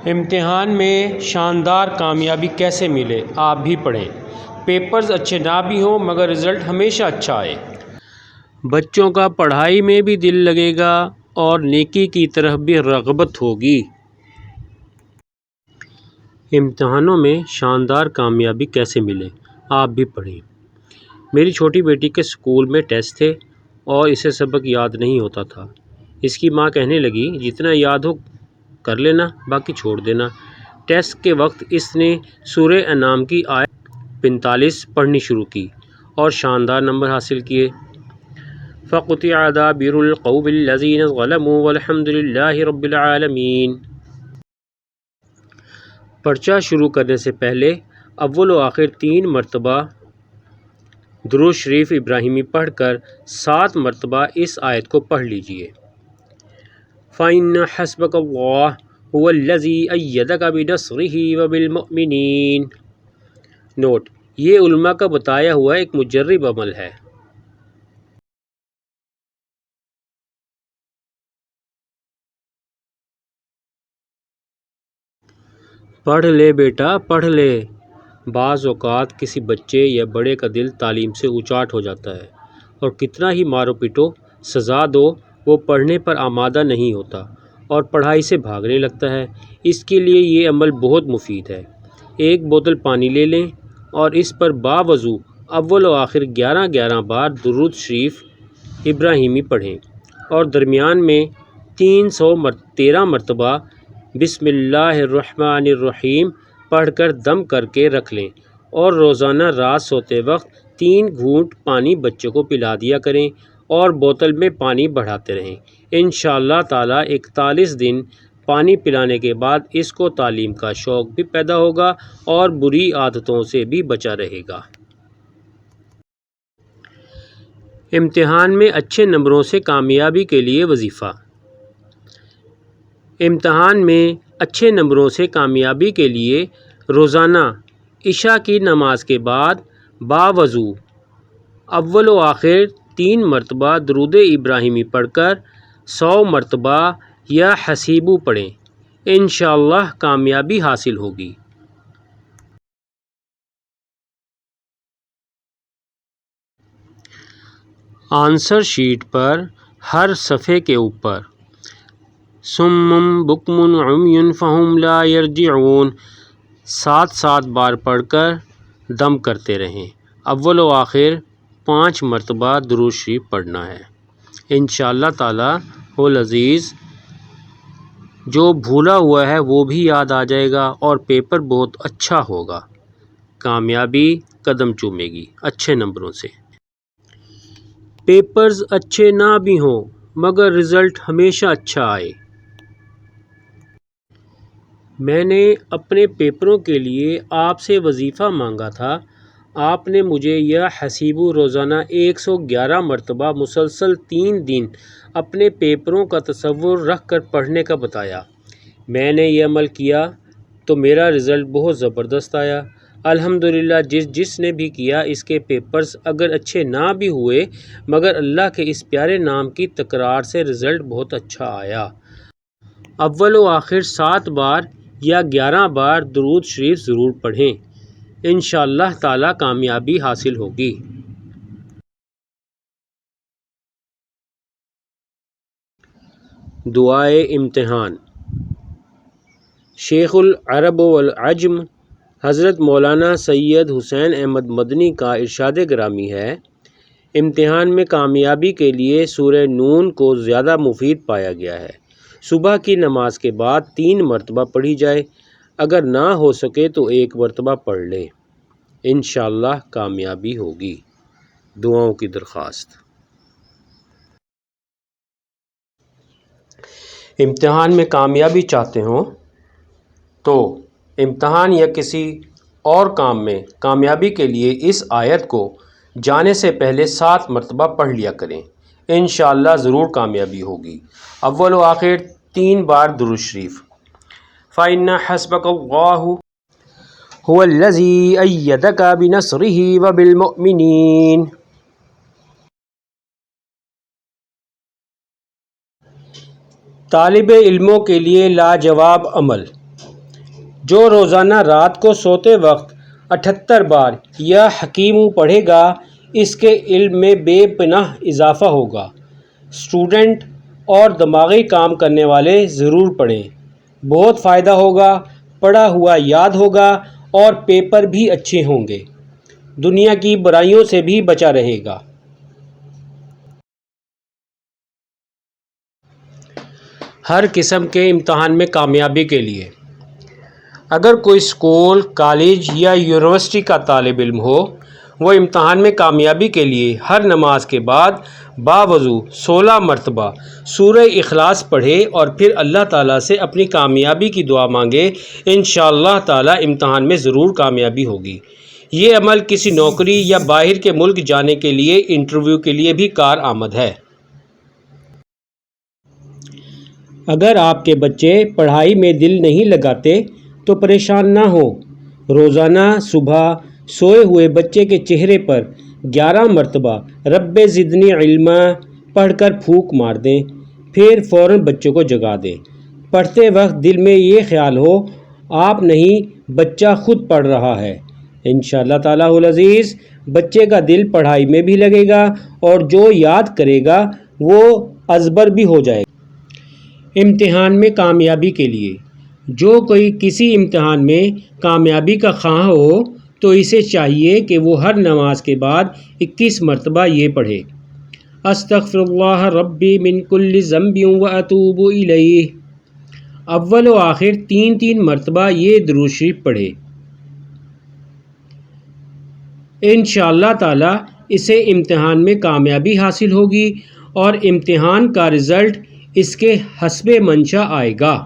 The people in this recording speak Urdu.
امتحان میں شاندار کامیابی کیسے ملے آپ بھی پڑھیں۔ پیپرز اچھے نہ بھی ہوں مگر رزلٹ ہمیشہ اچھا آئے۔ بچوں کا پڑھائی میں بھی دل لگے گا اور نیکی کی طرف بھی رغبت ہوگی۔ امتحانوں میں شاندار کامیابی کیسے ملے آپ بھی پڑھیں۔ میری چھوٹی بیٹی کے اسکول میں ٹیسٹ تھے اور اسے سبق یاد نہیں ہوتا تھا۔ اس کی ماں کہنے لگی جتنا یاد ہو کر لینا باقی چھوڑ دینا۔ ٹیسٹ کے وقت اس نے سورہ انعام کی آیت 45 پڑھنی شروع کی اور شاندار نمبر حاصل کیے۔ فَقُطِعَ دَابِرُ الْقَوْمِ الَّذِينَ ظَلَمُوا وَالْحَمْدُ لِلَّهِ رَبِّ الْعَالَمِينَ۔ پرچہ شروع کرنے سے پہلے اول و آخر 3 مرتبہ درود شریف ابراہیمی پڑھ کر 7 مرتبہ اس آیت کو پڑھ لیجئے۔ فَإِنَّ حَسْبَكَ اللَّهُ هُوَ الَّذِي أَيَّدَكَ بِنَصْرِهِ وَبِالْمُؤْمِنِينَ۔ نوٹ: یہ علماء کا بتایا ہوا ایک مجرب عمل ہے۔ پڑھ لے بیٹا پڑھ لے۔ بعض اوقات کسی بچے یا بڑے کا دل تعلیم سے اچاٹ ہو جاتا ہے اور کتنا ہی مارو پیٹو سزا دو وہ پڑھنے پر آمادہ نہیں ہوتا اور پڑھائی سے بھاگنے لگتا ہے۔ اس کے لیے یہ عمل بہت مفید ہے۔ ایک بوتل پانی لے لیں اور اس پر باوضو اول و آخر 11 بار درود شریف ابراہیمی پڑھیں اور درمیان میں 313 مرتبہ بسم اللہ الرحمن الرحیم پڑھ کر دم کر کے رکھ لیں اور روزانہ رات سوتے وقت 3 گھونٹ پانی بچے کو پلا دیا کریں اور بوتل میں پانی بڑھاتے رہیں۔ انشاءاللہ تعالی 41 دن پانی پلانے کے بعد اس کو تعلیم کا شوق بھی پیدا ہوگا اور بری عادتوں سے بھی بچا رہے گا۔ امتحان میں اچھے نمبروں سے کامیابی کے لیے وظیفہ۔ امتحان میں اچھے نمبروں سے کامیابی کے لیے روزانہ عشاء کی نماز کے بعد باوضو اول و آخر 3 مرتبہ درود ابراہیمی پڑھ کر 100 مرتبہ یا حسیبو پڑھیں۔ انشاءاللہ کامیابی حاصل ہوگی۔ آنسر شیٹ پر ہر صفحے کے اوپر صم بکم عمی فہم لا یرجعون 7 بار پڑھ کر دم کرتے رہیں۔ اول و آخر 5 مرتبہ درود شریف پڑھنا ہے۔ انشاءاللہ تعالی العزیز جو بھولا ہوا ہے وہ بھی یاد آ جائے گا اور پیپر بہت اچھا ہوگا۔ کامیابی قدم چومے گی اچھے نمبروں سے۔ پیپرز اچھے نہ بھی ہوں مگر رزلٹ ہمیشہ اچھا آئے۔ میں نے اپنے پیپروں کے لیے آپ سے وظیفہ مانگا تھا۔ آپ نے مجھے یا حسیبو روزانہ 111 مرتبہ مسلسل 3 دن اپنے پیپروں کا تصور رکھ کر پڑھنے کا بتایا۔ میں نے یہ عمل کیا تو میرا رزلٹ بہت زبردست آیا۔ الحمدللہ جس نے بھی کیا اس کے پیپرز اگر اچھے نہ بھی ہوئے مگر اللہ کے اس پیارے نام کی تکرار سے رزلٹ بہت اچھا آیا۔ اول و آخر 7 بار یا 11 بار درود شریف ضرور پڑھیں۔ انشاءاللہ تعالی کامیابی حاصل ہوگی۔ دعائے امتحان۔ شیخ العرب والعجم حضرت مولانا سید حسین احمد مدنی کا ارشاد گرامی ہے، امتحان میں کامیابی کے لیے سورہ نون کو زیادہ مفید پایا گیا ہے۔ صبح کی نماز کے بعد 3 مرتبہ پڑھی جائے، اگر نہ ہو سکے تو 1 مرتبہ پڑھ لیں۔ انشاءاللہ کامیابی ہوگی۔ دعاؤں کی درخواست۔ امتحان میں کامیابی چاہتے ہوں تو امتحان یا کسی اور کام میں کامیابی کے لیے اس آیت کو جانے سے پہلے 7 مرتبہ پڑھ لیا کریں۔ انشاءاللہ ضرور کامیابی ہوگی۔ اول و آخر 3 بار درود شریف۔ فَإِنَّ حَسْبَكَ اللَّهُ هُوَ الَّذِي أَيَّدَكَ بِنَصْرِهِ وَبِالْمُؤْمِنِينَ۔ طالب علموں کے لیے لاجواب عمل۔ جو روزانہ رات کو سوتے وقت 78 بار یا حکیم پڑھے گا اس کے علم میں بے پناہ اضافہ ہوگا۔ اسٹوڈنٹ اور دماغی کام کرنے والے ضرور پڑھیں، بہت فائدہ ہوگا، پڑھا ہوا یاد ہوگا اور پیپر بھی اچھے ہوں گے، دنیا کی برائیوں سے بھی بچا رہے گا۔ ہر قسم کے امتحان میں کامیابی کے لیے اگر کوئی اسکول، کالج یا یونیورسٹی کا طالب علم ہو، وہ امتحان میں کامیابی کے لیے ہر نماز کے بعد باوضو 16 مرتبہ سورہ اخلاص پڑھے اور پھر اللہ تعالیٰ سے اپنی کامیابی کی دعا مانگے، انشاءاللہ تعالیٰ امتحان میں ضرور کامیابی ہوگی۔ یہ عمل کسی نوکری یا باہر کے ملک جانے کے لیے انٹرویو کے لیے بھی کارآمد ہے۔ اگر آپ کے بچے پڑھائی میں دل نہیں لگاتے تو پریشان نہ ہوں، روزانہ صبح سوئے ہوئے بچے کے چہرے پر 11 مرتبہ رب زدنی علما پڑھ کر پھونک مار دیں، پھر فوراً بچے کو جگا دیں۔ پڑھتے وقت دل میں یہ خیال ہو آپ نہیں، بچہ خود پڑھ رہا ہے، انشاءاللہ تعالیٰ العزیز بچے کا دل پڑھائی میں بھی لگے گا اور جو یاد کرے گا وہ ازبر بھی ہو جائے گا۔ امتحان میں کامیابی کے لیے جو کوئی کسی امتحان میں کامیابی کا خواہاں ہو تو اسے چاہیے کہ وہ ہر نماز کے بعد 21 مرتبہ یہ پڑھے، استغفر اللہ ربی من کل ذنب واتوب الیہ، اول و آخر 3 مرتبہ یہ درود شریف پڑھے۔ انشاءاللہ تعالی اسے امتحان میں کامیابی حاصل ہوگی اور امتحان کا رزلٹ اس کے حسب منشا آئے گا۔